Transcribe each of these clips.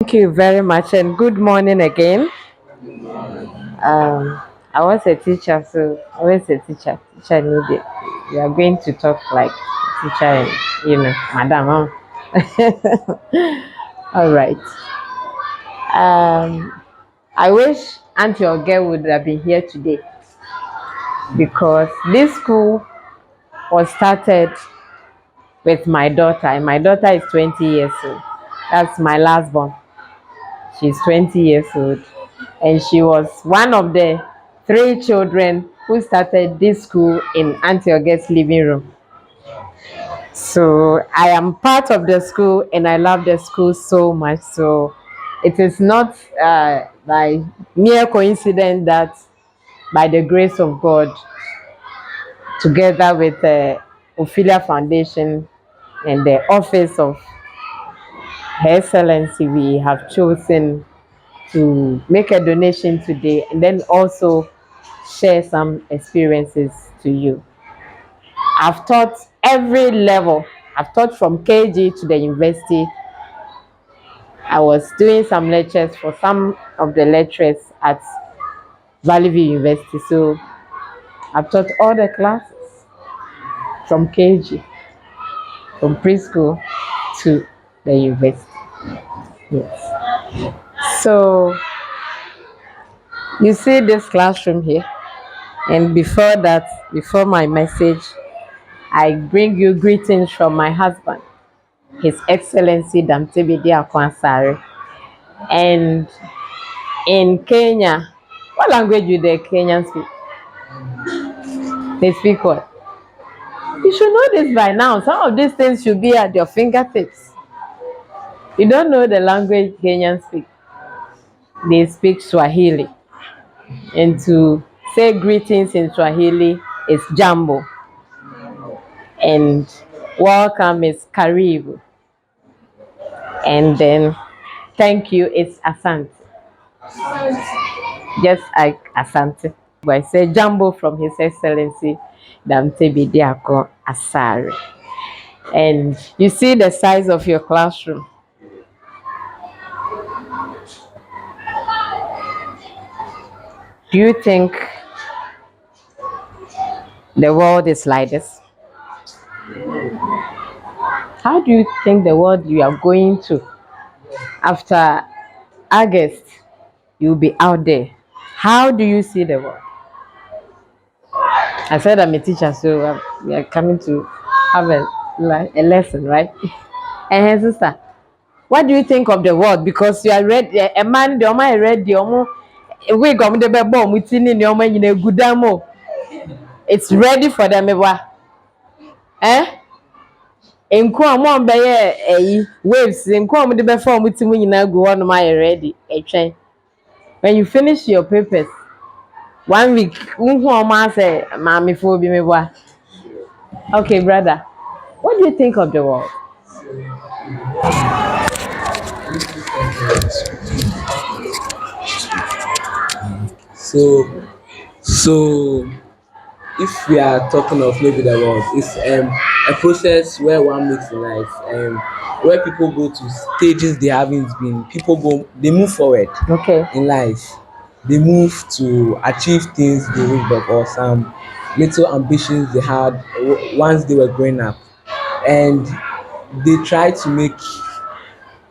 Thank you very much, and good morning again. Um, I was a teacher, so always a teacher. Teacher needed. We are going to talk like teacher, and madam. All right. Um, I wish Auntie Oge would have been here today because this school was started with my daughter, and my daughter is 20 years old. That's my last born. She's 20 years old, and she was one of the three children who started this school in Auntie Auguste's living room. So I am part of the school, and I love the school so much. So it is not by mere coincidence that, by the grace of God, together with the Ophelia Foundation and the Office of Her Excellency, we have chosen to make a donation today and then also share some experiences to you. I've taught every level. I've taught from KG to the university. I was doing some lectures for some of the lecturers at Valley View University. So I've taught all the classes from KG, from preschool to the university. Yes. So you see this classroom here. And before that, before my message, I bring you greetings from my husband, His Excellency Damtebidi Akwansari. And in Kenya, what language do the Kenyans speak? They speak what? You should know this by now. Some of these things should be at your fingertips. You don't know the language Kenyans speak. They speak Swahili. And to say greetings in Swahili is jambo. And welcome is karibu. And then thank you is asante. Just like asante. But I say jumbo from His Excellency Damtebidi Akwansari. And you see the size of your classroom. Do you think the world is like this? How do you think the world you are going to after August? You'll be out there. How do you see the world? I said I'm a teacher, so we are coming to have a lesson, right? And sister, what do you think of the world? Because you are read a man, the Oma read the Omo, we go the bebo, mutini, the Oma in a good damo. It's ready for them, eh? Nko amon beye waves, nko am the before mutimu nyina go on my ready, when you finish your papers. 1 week, say, Mommy, for me. Okay, brother, what do you think of the world? So if we are talking of maybe the world, it's a process where one makes in life, where people go to stages they haven't been. People they move forward Okay. in life. They move to achieve things they reached up, or some little ambitions they had once they were growing up, and they try to make,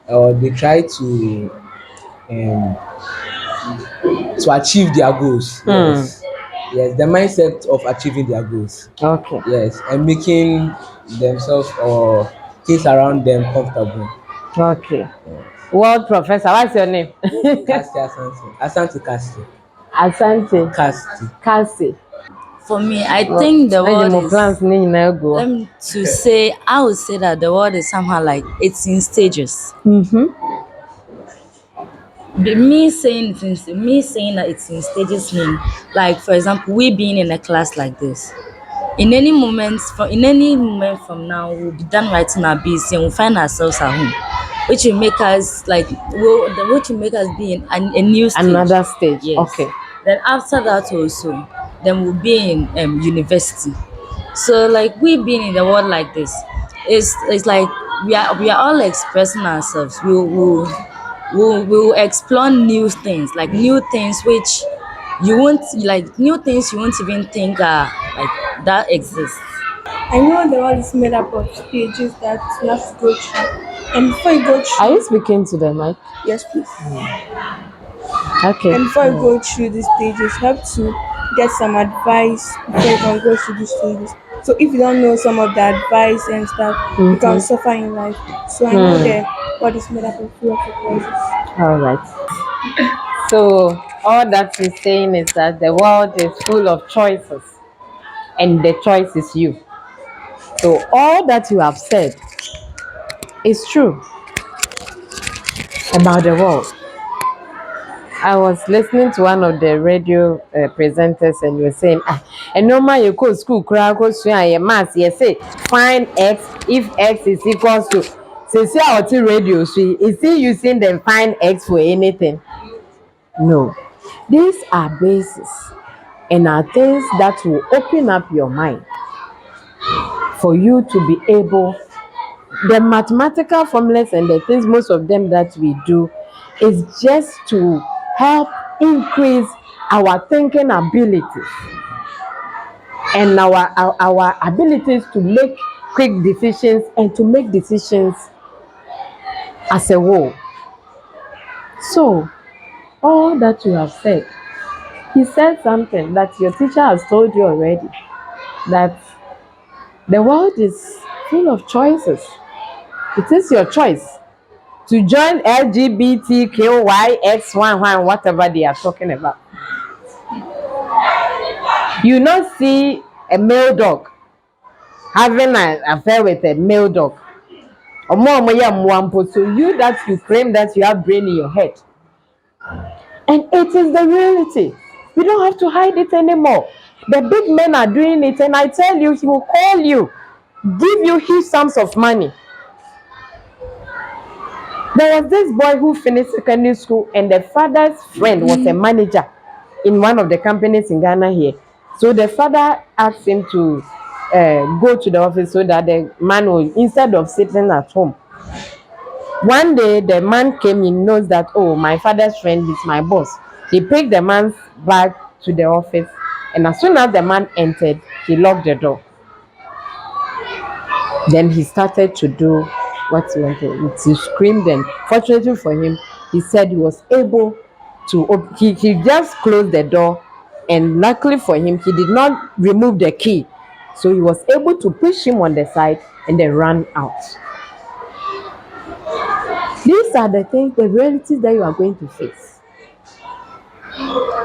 or they try um, to achieve their goals. Yes, yes, the mindset of achieving their goals. Okay. Yes, and making themselves or things around them comfortable. Okay. World professor, what's your name? Casti Asante. Asante Casti. Asante. Casti. Kasi. For me, I think the Any world more is. plans go? I would say that the world is somehow like it's in stages. Me saying that it's in stages mean, like for example, we being in a class like this. In any moment from now, we'll be done writing our BC and we'll find ourselves at home, which will make us which will make us be in a new stage. Another stage. Yes. Okay. Then after that also, then we'll be in university. So like we being in the world like this, it's like we are all expressing ourselves. we'll explore new things, like new things which you won't like new things you won't even think are like that exists. I know the world is made up of stages that you have to go through. And before you go Are you through, speaking to the mic? yes, please. Okay. And before you go through these stages, you have to get some advice before you can go through these stages. So if you don't know some of the advice and stuff, you can suffer in life. So I know the world is made up of full of surprises. All right. So all that he's saying is that the world is full of choices, and the choice is you. So all that you have said is true about the world. I was listening to one of the radio presenters, and you were saying, and no man you go school, crowd go swim, mass, you say, find X if X is equals to. Say, our radio, is he using the find X for anything? No. These are bases and are things that will open up your mind for you to be able. The mathematical formulas and the things, most of them that we do, is just to help increase our thinking abilities and our abilities to make quick decisions and to make decisions as a whole. So all that you have said, he said something that your teacher has told you already, that the world is full of choices. It is your choice to join LGBTQYX11, whatever they are talking about. You not see a male dog having an affair with a male dog. Or more, so you that you claim that you have brain in your head. And it is the reality. You don't have to hide it anymore. The big men are doing it, and I tell you, he will call you, give you huge sums of money. There was this boy who finished secondary school, and the father's friend was a manager in one of the companies in Ghana here. So the father asked him to go to the office so that the man will, instead of sitting at home. One day, the man came in, knows that, oh, my father's friend is my boss. He picked the man's bag to the office, and as soon as the man entered, he locked the door. Then he started to do what he wanted, to scream them. Fortunately for him, he said he was able to, he just closed the door, and luckily for him, he did not remove the key. So he was able to push him on the side and then run out. These are the things, the realities that you are going to face.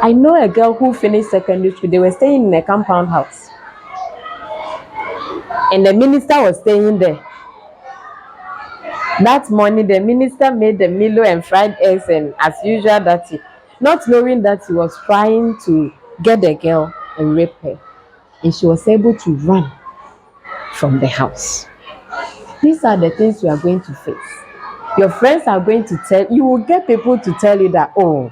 I know a girl who finished secondary school. They were staying in a compound house, and the minister was staying there. That morning, the minister made the Milo and fried eggs, and as usual, that's it. Not knowing that he was trying to get the girl and rape her, and she was able to run from the house. These are the things you are going to face. Your friends are going to tell you, will get people to tell you that, oh,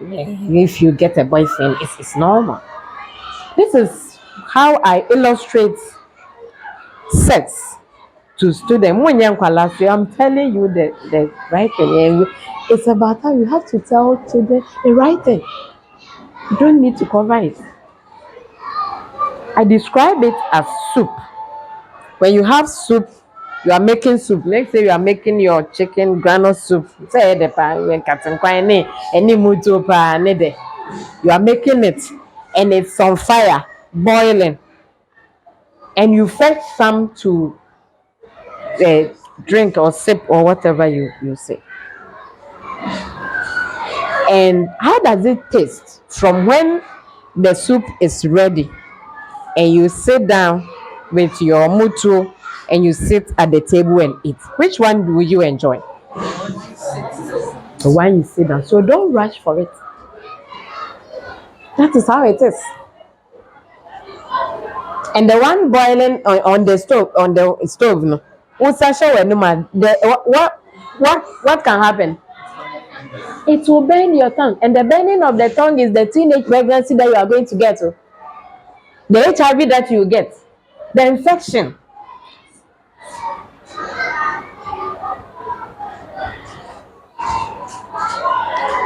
if you get a boyfriend, it's normal. This is how I illustrate sex to students. I'm telling you the right thing. It's about how you have to tell children the right thing. You don't need to cover it. I describe it as soup. When you have soup, you are making soup. Let's say you are making your chicken granite soup. Say the pan when any mutu pa nede. You are making it, and it's on fire, boiling, and you fetch some to drink or sip or whatever you say. And how does it taste from when the soup is ready and you sit down with your mutu and you sit at the table and eat? Which one do you enjoy? The one you sit down. So don't rush for it. That is how it is. And the one boiling on the stove, no. What can happen? It will burn your tongue, and the burning of the tongue is the teenage pregnancy that you are going to get. The HIV that you get, the infection.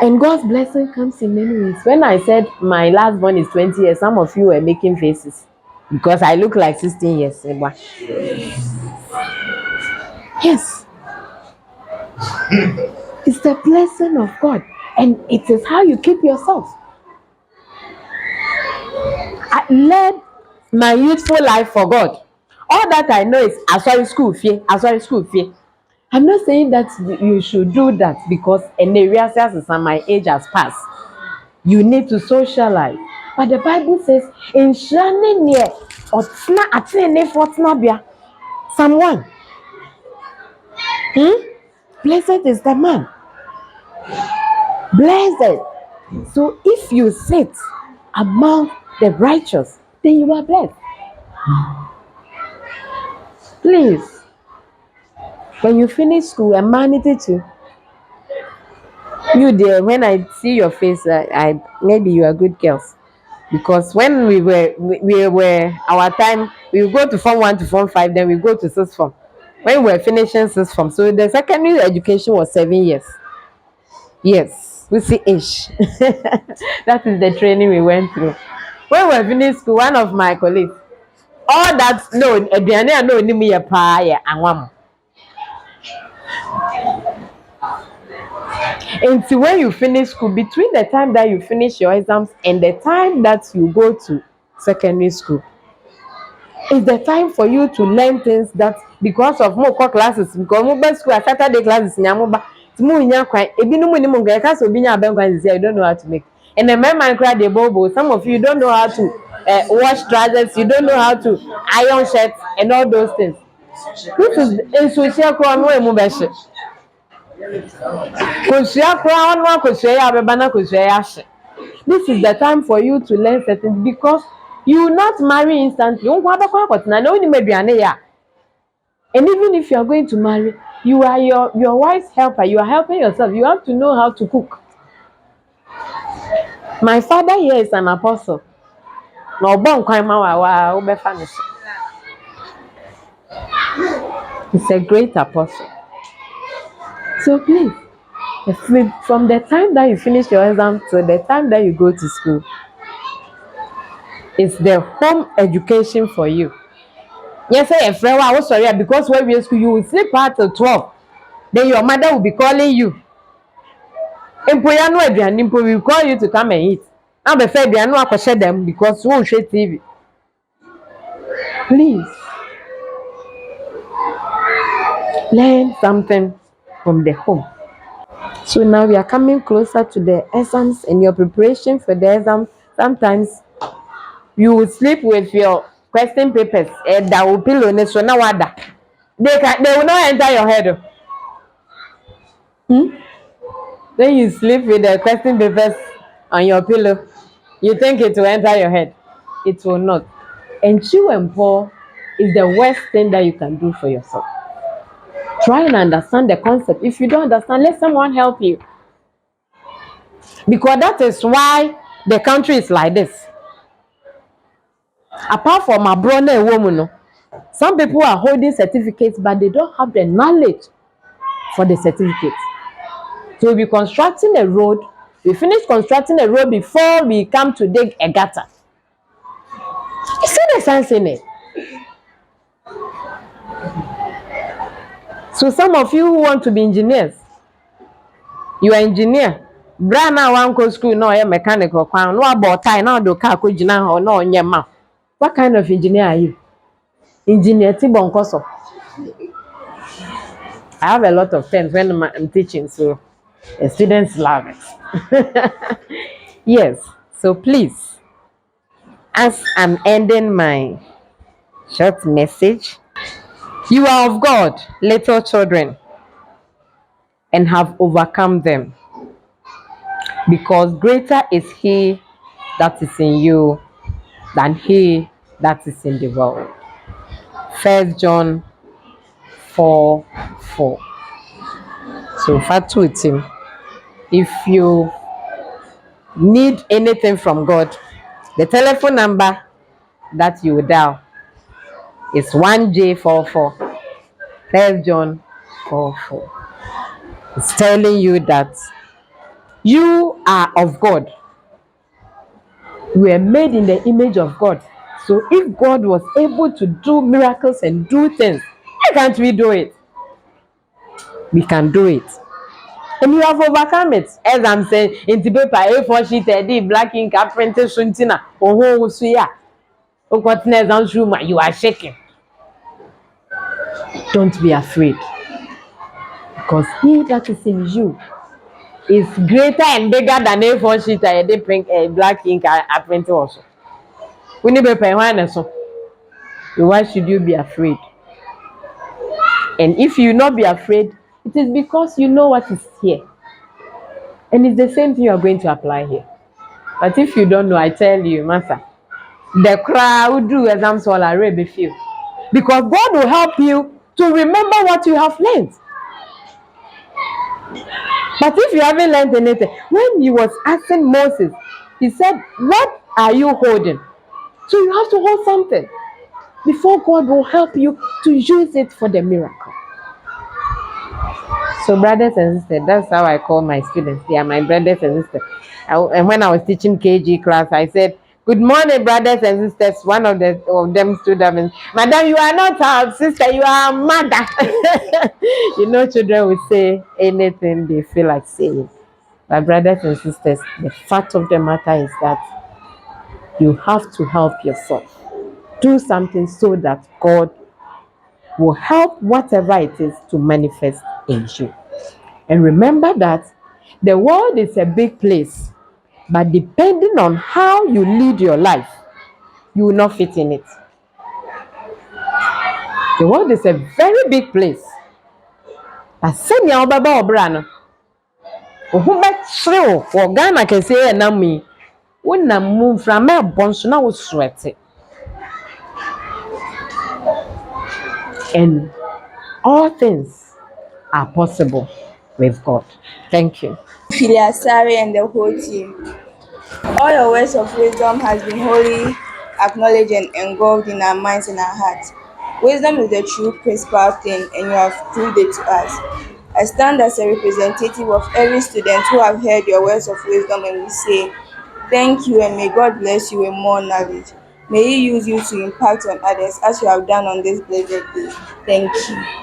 And God's blessing comes in many ways. When I said my last born is 20 years, some of you were making faces because I look like 16 years. Yes, it's the blessing of God, and it is how you keep yourself. I led my youthful life for God. All that I know is school fee. I'm not saying that you should do that because in areas as my age has passed. You need to socialize. But the Bible says, in shining near Otna Atene Fortnabia, someone. Blessed is the man. Blessed. So if you sit among the righteous, then you are blessed. Please, when you finish school, and humanity too. You there, when I see your face, I maybe you are good girls. Because when we were our time, we go to form 1 to form 5, then we go to sixth form. When we were finishing sixth form, so the secondary education was 7 years. Yes, we see age. That is the training we went through. When we were finished school, one of my colleagues, all that no, aduane no ni mu ye pa ye anwam. And so when you finish school, between the time that you finish your exams and the time that you go to secondary school, it's the time for you to learn things that because of more classes, because more school Saturday classes in Yamuba, you don't know how to make. And the man cried the bobo. Some of you don't know how to wash trousers, you don't know how to iron shirts and all those things. This is in social crime. This is the time for you to learn certain because you will not marry instantly. And even if you are going to marry, you are your wife's helper. You are helping yourself. You have to know how to cook. My father here is an apostle. He's a great apostle. So please, from the time that you finish your exam to the time that you go to school, it's the home education for you. Yes, I am friend. I was sorry because when we are school, you will sleep out till 12. Then your mother will be calling you. We will call you to come and eat. I'm afraid they are not going to share them because we won't share TV. Please learn something from the home. So now we are coming closer to the exams and your preparation for the exams. Sometimes you will sleep with your question papers and that will pillow next one. They will not enter your head. Then you sleep with the question papers on your pillow. You think it will enter your head. It will not. And chew and pour is the worst thing that you can do for yourself. Try and understand the concept. If you don't understand, let someone help you. Because that is why the country is like this. Apart from my brother and woman, some people are holding certificates, but they don't have the knowledge for the certificates. So we'll be constructing a road. We finish constructing a road before we come to dig a gutter. You see the sense in it? So some of you who want to be engineers, you are engineer. Brand now one go school, no, a mechanical crown, no about time, now do car could or no on your mouth. What kind of engineer are you? Engineer Tibon Koso. I have a lot of terms when I'm teaching, so the students love it. Yes, so please, as I'm ending my short message, you are of God, little children, and have overcome them, because greater is He that is in you than he that is in the world. 1 John 4:4. So fatu with him. If you need anything from God, the telephone number that you will dial is 1J44. 1 John 4:4. It's telling you that You are of God. We are made in the image of God. So if God was able to do miracles and do things, why can't we do it? We can do it. And you have overcome it. As I'm saying, in the paper, A4 sheet, black ink, printed suntina, oh, so yeah. You are shaking. Don't be afraid. Because he that is in you is greater and bigger than A4 sheet, black ink, printed also. We need to pay one. So why should you be afraid? And if you not be afraid, it is because you know what is here. And it's the same thing you are going to apply here. But if you don't know, I tell you, Master, the crowd do exams all are ready feel. Because God will help you to remember what you have learned. But if you haven't learned anything, when he was asking Moses, he said, what are you holding? So you have to hold something before God will help you to use it for the miracle. So brothers and sisters, that's how I call my students. They are my brothers and sisters. And when I was teaching KG class, I said, good morning, brothers and sisters. One of them stood up and, Madam, you are not our sister, you are our mother. You know, children will say anything they feel like saying. But brothers and sisters, the fact of the matter is that you have to help yourself. Do something so that God will help whatever it is to manifest in you. And remember that the world is a big place, but depending on how you lead your life, you will not fit in it. The world is a very big place. But senya obaba obra no. Ohu be chrew wo Ghana kese e na mu. Wona mu mframa ebonso na wo sweat. And all things are possible with God. Thank you. Filiasari and the whole team. All your words of wisdom has been wholly acknowledged and engulfed in our minds and our hearts. Wisdom is the true principal thing, and you have proved it to us. I stand as a representative of every student who have heard your words of wisdom, and we say, thank you, and may God bless you with more knowledge. May He use you to impact on others as you have done on this blessed day. Thank you.